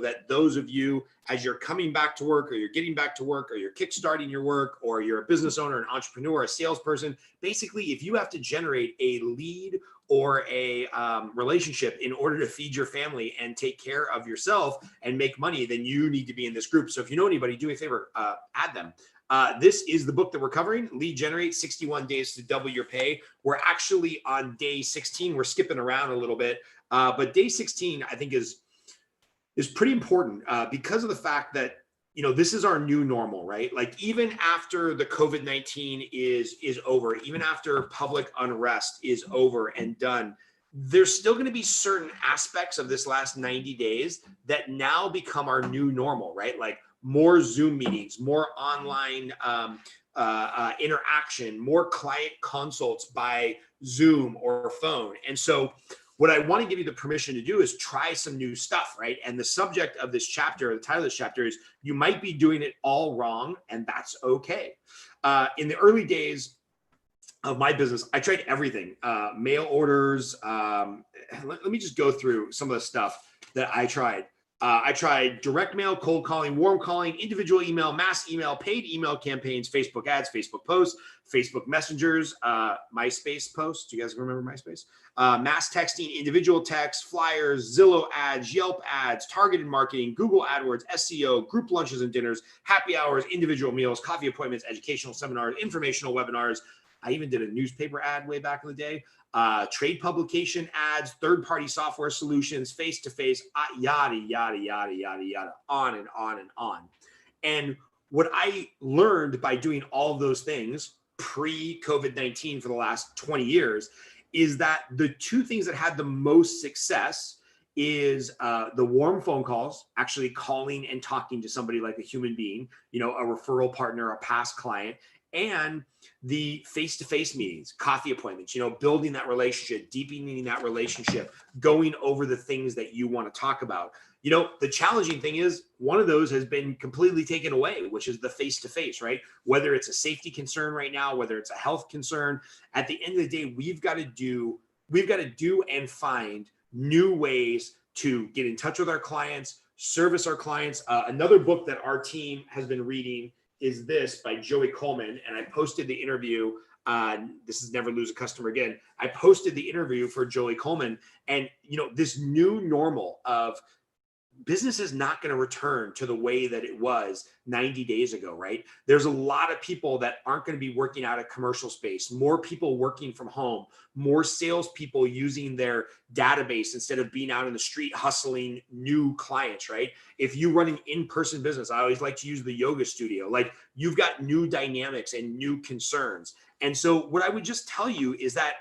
that those of you, as you're coming back to work, or you're getting back to work, or you're kickstarting your work, or you're a business owner, an entrepreneur, a salesperson, basically, if you have to generate a lead or a relationship in order to feed your family and take care of yourself and make money, then you need to be in this group. So if you know anybody, do me a favor, add them. This is the book that we're covering, Lead Generate, 61 Days to Double Your Pay. We're actually on day 16. We're skipping around a little bit, but day 16, I think, is pretty important because of the fact that, you know, this is our new normal, right? Like, even after the COVID-19 is over, even after public unrest is over and done, there's still going to be certain aspects of this last 90 days that now become our new normal, right? Like more Zoom meetings, more online interaction, more client consults by Zoom or phone. And so what I want to give you the permission to do is try some new stuff, right? And the subject of this chapter, the title of this chapter is, you might be doing it all wrong, and that's okay. In the early days of my business, I tried everything, mail orders. Let me just go through some of the stuff that I tried. I tried direct mail, cold calling, warm calling, individual email, mass email, paid email campaigns, Facebook ads, Facebook posts, Facebook messengers, MySpace posts. Do you guys remember MySpace? Mass texting, individual text, flyers, Zillow ads, Yelp ads, targeted marketing, Google AdWords, SEO, group lunches and dinners, happy hours, individual meals, coffee appointments, educational seminars, informational webinars. I even did a newspaper ad way back in the day, trade publication ads, third-party software solutions, face-to-face, yada, yada, yada, yada, yada, on and on and on. And what I learned by doing all of those things pre-COVID-19 for the last 20 years is that the two things that had the most success is the warm phone calls, actually calling and talking to somebody like a human being, you know, a referral partner, a past client, and the face-to-face meetings, coffee appointments, you know, building that relationship, deepening that relationship, going over the things that you want to talk about. You know, the challenging thing is one of those has been completely taken away, which is the face-to-face, right? Whether it's a safety concern right now, whether it's a health concern, at the end of the day, we've got to do and find new ways to get in touch with our clients, service our clients. Another book that our team has been reading is this by Joey Coleman. And I posted the interview. This is Never Lose a Customer Again. I posted the interview for Joey Coleman. And, you know, this new normal of business is not going to return to the way that it was 90 days ago, right? There's a lot of people that aren't going to be working out of commercial space, more people working from home, more salespeople using their database instead of being out in the street hustling new clients, right? If you run an in-person business, I always like to use the yoga studio, like you've got new dynamics and new concerns. And so what I would just tell you is that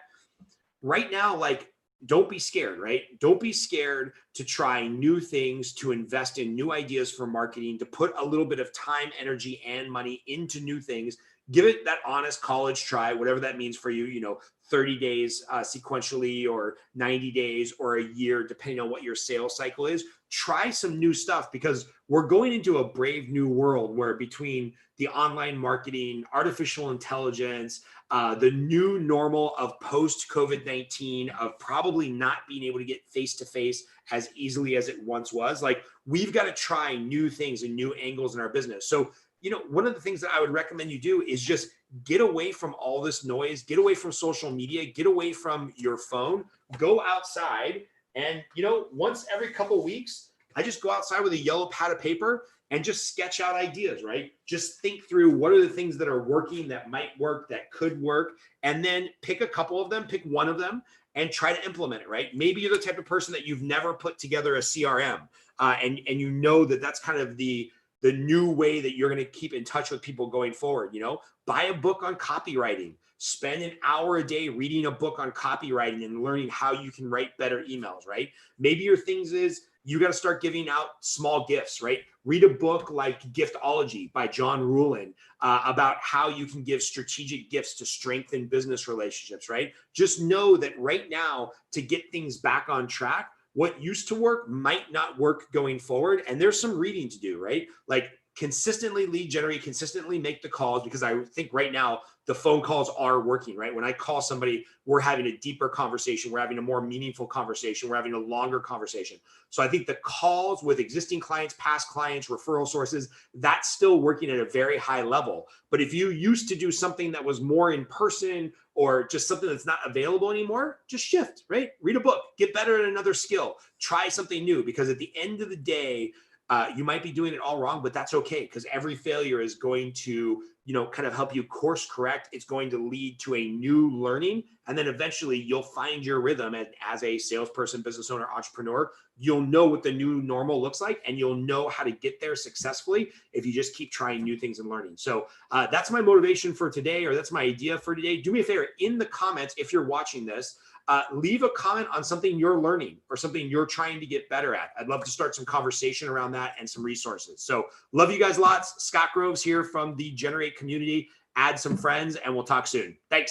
right now, like, don't be scared, right? Don't be scared to try new things, to invest in new ideas for marketing, to put a little bit of time, energy, and money into new things. Give it that honest college try, whatever that means for you, you know, 30 days sequentially, or 90 days, or a year, depending on what your sales cycle is. Try some new stuff, because we're going into a brave new world where between the online marketing, artificial intelligence, the new normal of post-COVID-19, of probably not being able to get face-to-face as easily as it once was, like, we've got to try new things and new angles in our business. So, you know, one of the things that I would recommend you do is just get away from all this noise, get away from social media, get away from your phone, go outside. And, you know, once every couple of weeks, I just go outside with a yellow pad of paper and just sketch out ideas, right? Just think through what are the things that are working, that might work, that could work, and then pick a couple of them, pick one of them, and try to implement it, right? Maybe you're the type of person that you've never put together a CRM, and you know that that's kind of the new way that you're going to keep in touch with people going forward. You know, buy a book on copywriting, spend an hour a day reading a book on copywriting and learning how you can write better emails, right? Maybe your things is you got to start giving out small gifts, right? Read a book like Giftology by John Ruhlin about how you can give strategic gifts to strengthen business relationships, right? Just know that right now, to get things back on track, what used to work might not work going forward. And there's some reading to do, right? Like, consistently lead generate, consistently make the calls, because I think right now the phone calls are working, right? When I call somebody, we're having a deeper conversation. We're having a more meaningful conversation. We're having a longer conversation. So I think the calls with existing clients, past clients, referral sources, that's still working at a very high level. But if you used to do something that was more in person or just something that's not available anymore, just shift, right? Read a book, get better at another skill, try something new, because at the end of the day, you might be doing it all wrong, but that's okay, because every failure is going to, kind of help you course correct. It's going to lead to a new learning. And then eventually you'll find your rhythm. And as a salesperson, business owner, entrepreneur, you'll know what the new normal looks like, and you'll know how to get there successfully if you just keep trying new things and learning. So that's my motivation for today, or that's my idea for today. Do me a favor, in the comments, if you're watching this, leave a comment on something you're learning or something you're trying to get better at. I'd love to start some conversation around that and some resources. So love you guys lots. Scott Groves here from the Generate Community. Add some friends, and we'll talk soon. Thanks.